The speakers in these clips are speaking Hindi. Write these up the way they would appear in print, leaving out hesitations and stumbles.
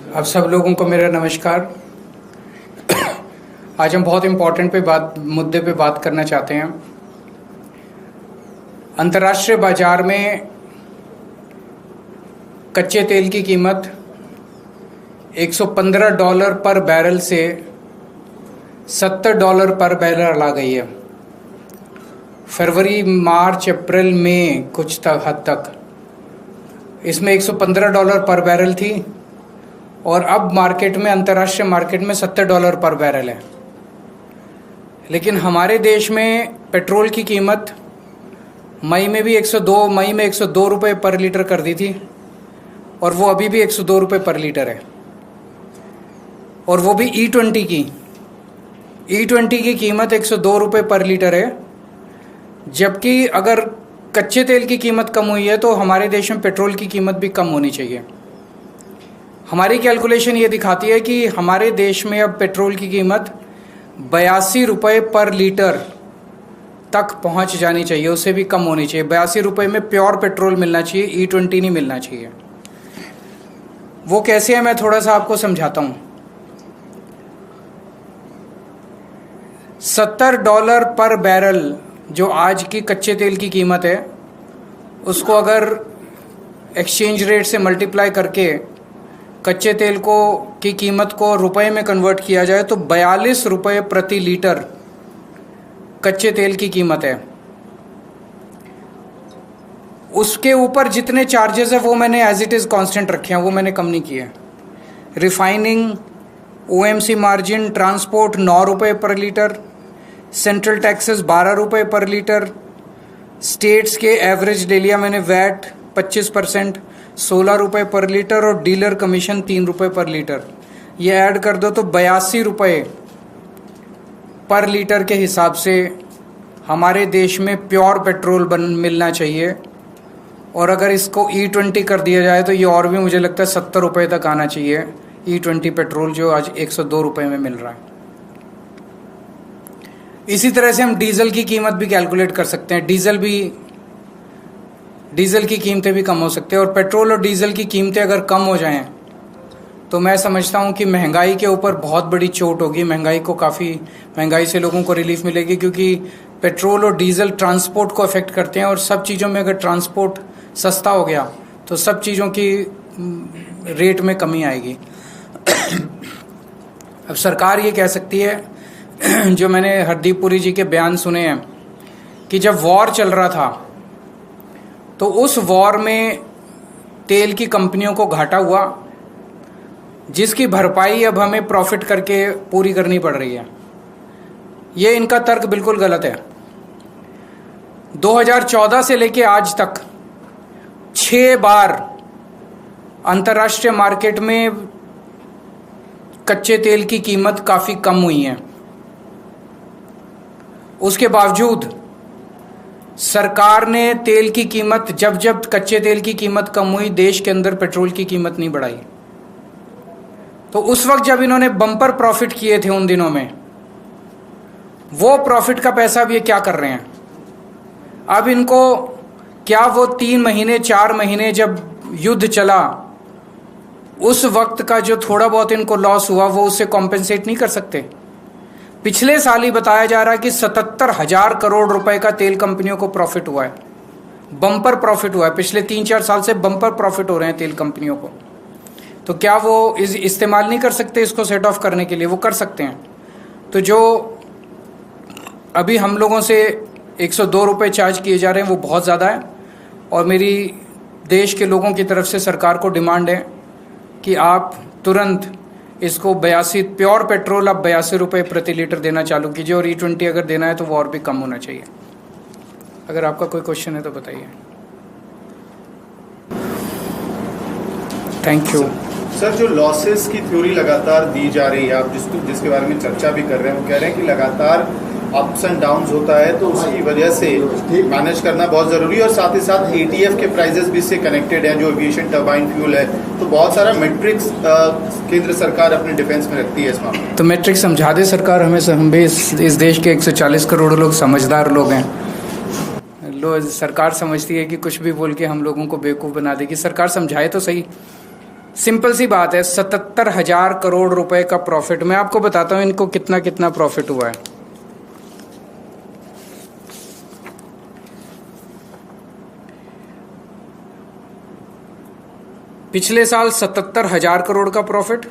अब सब लोगों को मेरा नमस्कार। आज हम बहुत इम्पोर्टेंट मुद्दे पे बात करना चाहते हैं। अंतर्राष्ट्रीय बाजार में कच्चे तेल की कीमत $115 पर बैरल से $70 पर बैरल आ गई है। फरवरी, मार्च, अप्रैल, मई कुछ हद तक इसमें $115 पर बैरल थी और अब मार्केट में, अंतर्राष्ट्रीय मार्केट में $70 पर बैरल है। लेकिन हमारे देश में पेट्रोल की कीमत मई में 102 रुपये पर लीटर कर दी थी और वो अभी भी 102 रुपये पर लीटर है, और वो भी E20 की कीमत 102 रुपये पर लीटर है। जबकि अगर कच्चे तेल की कीमत कम हुई है तो हमारे देश में पेट्रोल की कीमत भी कम होनी चाहिए। हमारी कैलकुलेशन ये दिखाती है कि हमारे देश में अब पेट्रोल की कीमत 82 रुपये पर लीटर तक पहुंच जानी चाहिए, उससे भी कम होनी चाहिए। 82 रुपये में प्योर पेट्रोल मिलना चाहिए, E20 नहीं मिलना चाहिए। वो कैसे है, मैं थोड़ा सा आपको समझाता हूँ। $70 पर बैरल जो आज की कच्चे तेल की कीमत है, उसको अगर एक्सचेंज रेट से मल्टीप्लाई करके कच्चे तेल की कीमत को रुपए में कन्वर्ट किया जाए तो 42 रुपये प्रति लीटर कच्चे तेल की कीमत है। उसके ऊपर जितने चार्जेस है वो मैंने एज इट इज़ कांस्टेंट रखे हैं, वो मैंने कम नहीं किए। रिफाइनिंग, OMC मार्जिन, ट्रांसपोर्ट 9 रुपये पर लीटर, सेंट्रल टैक्सेस 12 रुपये पर लीटर, स्टेट्स के एवरेज ले लिया मैंने, वैट 25% 16 रुपये पर लीटर, और डीलर कमीशन 3 रुपये पर लीटर। ये ऐड कर दो तो 82 रुपये पर लीटर के हिसाब से हमारे देश में प्योर पेट्रोल मिलना चाहिए। और अगर इसको E20 कर दिया जाए तो ये और भी मुझे लगता है 70 रुपये तक आना चाहिए। E20 पेट्रोल जो आज 102 रुपये में मिल रहा है। इसी तरह से हम डीजल की कीमत भी कैलकुलेट कर सकते हैं। डीजल की कीमतें भी कम हो सकती हैं, और पेट्रोल और डीजल की कीमतें अगर कम हो जाएं तो मैं समझता हूं कि महंगाई के ऊपर बहुत बड़ी चोट होगी। महंगाई से लोगों को रिलीफ मिलेगी, क्योंकि पेट्रोल और डीजल ट्रांसपोर्ट को अफेक्ट करते हैं, और सब चीज़ों में अगर ट्रांसपोर्ट सस्ता हो गया तो सब चीज़ों की रेट में कमी आएगी। अब सरकार ये कह सकती है, जो मैंने हरदीप पुरी जी के बयान सुने हैं, कि जब वॉर चल रहा था तो उस वॉर में तेल की कंपनियों को घाटा हुआ, जिसकी भरपाई अब हमें प्रॉफिट करके पूरी करनी पड़ रही है। ये इनका तर्क बिल्कुल गलत है। 2014 से लेके आज तक 6 बार अंतर्राष्ट्रीय मार्केट में कच्चे तेल की कीमत काफ़ी कम हुई है। उसके बावजूद सरकार ने तेल की कीमत, जब कच्चे तेल की कीमत कम हुई, देश के अंदर पेट्रोल की कीमत नहीं बढ़ाई। तो उस वक्त जब इन्होंने बम्पर प्रॉफिट किए थे उन दिनों में, वो प्रॉफिट का पैसा अब ये क्या कर रहे हैं? अब इनको क्या वो 3 महीने 4 महीने जब युद्ध चला, उस वक्त का जो थोड़ा बहुत इनको लॉस हुआ वो उससे कॉम्पेंसेट नहीं कर सकते? पिछले साल ही बताया जा रहा है कि 77,000 करोड़ रुपए का तेल कंपनियों को प्रॉफिट हुआ है, बम्पर प्रॉफिट हुआ है। पिछले 3-4 साल से बम्पर प्रॉफिट हो रहे हैं तेल कंपनियों को। तो क्या वो इस्तेमाल नहीं कर सकते इसको सेट ऑफ करने के लिए? वो कर सकते हैं। तो जो अभी हम लोगों से 102 रुपये चार्ज किए जा रहे हैं वो बहुत ज़्यादा है, और मेरी देश के लोगों की तरफ से सरकार को डिमांड है कि आप तुरंत इसको 82 प्योर पेट्रोल अब 82 रुपये प्रति लीटर देना चालू कीजिए, और E20 अगर देना है तो वो और भी कम होना चाहिए। अगर आपका कोई क्वेश्चन है तो बताइए। Thank you. सर, जो लॉसेस की थ्योरी लगातार दी जा रही है, आप जिसके बारे में चर्चा भी कर रहे हैं, वो कह रहे हैं कि लगातार अप्स एंड डाउन्स होता है, तो उसकी वजह से मैनेज करना बहुत ज़रूरी है, और साथ ही साथ ATF के प्राइजेस भी इससे कनेक्टेड हैं, जो एविएशन टर्बाइन फ्यूल है। तो बहुत सारा मैट्रिक्स केंद्र सरकार अपने डिफेंस में रखती है इस मामले में। तो मैट्रिक्स समझा दे सरकार हमें। हम भी इस देश के 140 करोड़ लोग समझदार लोग हैं। सरकार समझती है कि कुछ भी बोल के हम लोगों को बेवकूफ़ बना देगी। सरकार समझाए तो सही। सिंपल सी बात है, 77,000 करोड़ रुपए का प्रॉफिट। मैं आपको बताता हूं इनको कितना कितना प्रॉफिट हुआ है। पिछले साल 77,000 करोड़ का प्रॉफिट,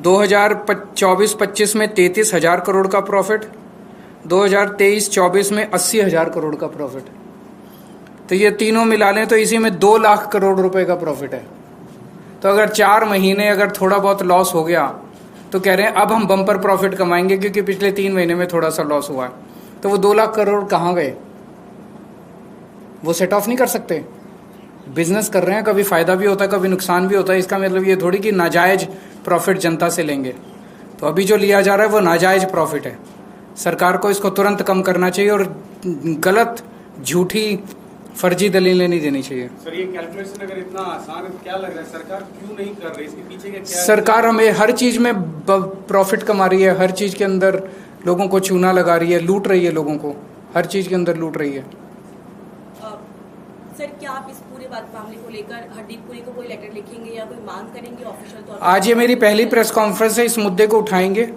2024-25 में 33,000 करोड़ का प्रॉफिट, 2023-24 में 80,000 करोड़ का प्रॉफिट। तो ये तीनों मिला लें तो इसी में 2 लाख करोड़ रुपए का प्रॉफिट है। तो अगर 4 महीने अगर थोड़ा बहुत लॉस हो गया तो कह रहे हैं अब हम बम्पर प्रॉफिट कमाएंगे क्योंकि पिछले 3 महीने में थोड़ा सा लॉस हुआ है। तो वो 2 लाख करोड़ कहाँ गए? वो सेट ऑफ नहीं कर सकते। बिजनेस कर रहे हैं, कभी फायदा भी होता है कभी नुकसान भी होता है। इसका मतलब ये थोड़ी कि नाजायज प्रॉफिट जनता से लेंगे। तो अभी जो लिया जा रहा है वो नाजायज प्रॉफिट है। सरकार को इसको तुरंत कम करना चाहिए और गलत, झूठी, फर्जी दलीलें नहीं देनी चाहिए। सर, ये कैलकुलेशन अगर इतना आसान है तो क्या लग रहा है सरकार क्यों नहीं कर रही? इसके पीछे का क्या? सरकार हमें हर चीज में प्रॉफिट कमा रही है, हर चीज के अंदर लोगों को चूना लगा रही है, लूट रही है लोगों को, हर चीज के अंदर लूट रही है। सर, क्या आप इस पूरे मामले को लेकर हरदीप पुरी को कोई लेटर लिखेंगे या कोई मांग करेंगे ऑफिशियल तौर पर? आज ये मेरी पहली प्रेस कॉन्फ्रेंस है, इस मुद्दे को उठाएंगे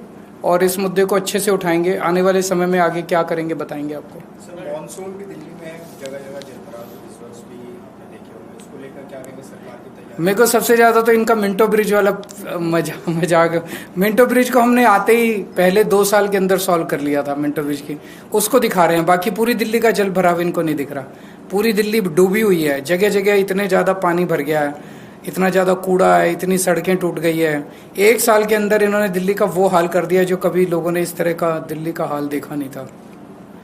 और इस मुद्दे को अच्छे से उठाएंगे। आने वाले समय में आगे क्या करेंगे बताएंगे आपको। सर, मॉनसून भी दिल्ली में जगह जगह चल रहा है, इस वर्ष भी आपने देखे होंगे, उसको लेकर क्या कहेंगे सरकार की तैयारी? मेरे को सबसे ज्यादा तो इनका मिंटो ब्रिज वाला मजाक। मिंटो ब्रिज को हमने आते ही पहले 2 साल के अंदर सॉल्व कर लिया था। मिंटो ब्रिज की उसको दिखा रहे हैं, बाकी पूरी दिल्ली का जल भराव इनको नहीं दिख रहा। पूरी दिल्ली डूबी हुई है, जगह जगह इतने ज्यादा पानी भर गया है, इतना ज्यादा कूड़ा है, इतनी सड़कें टूट गई है। 1 साल के अंदर इन्होंने दिल्ली का वो हाल कर दिया जो कभी लोगों ने इस तरह का दिल्ली का हाल देखा नहीं था।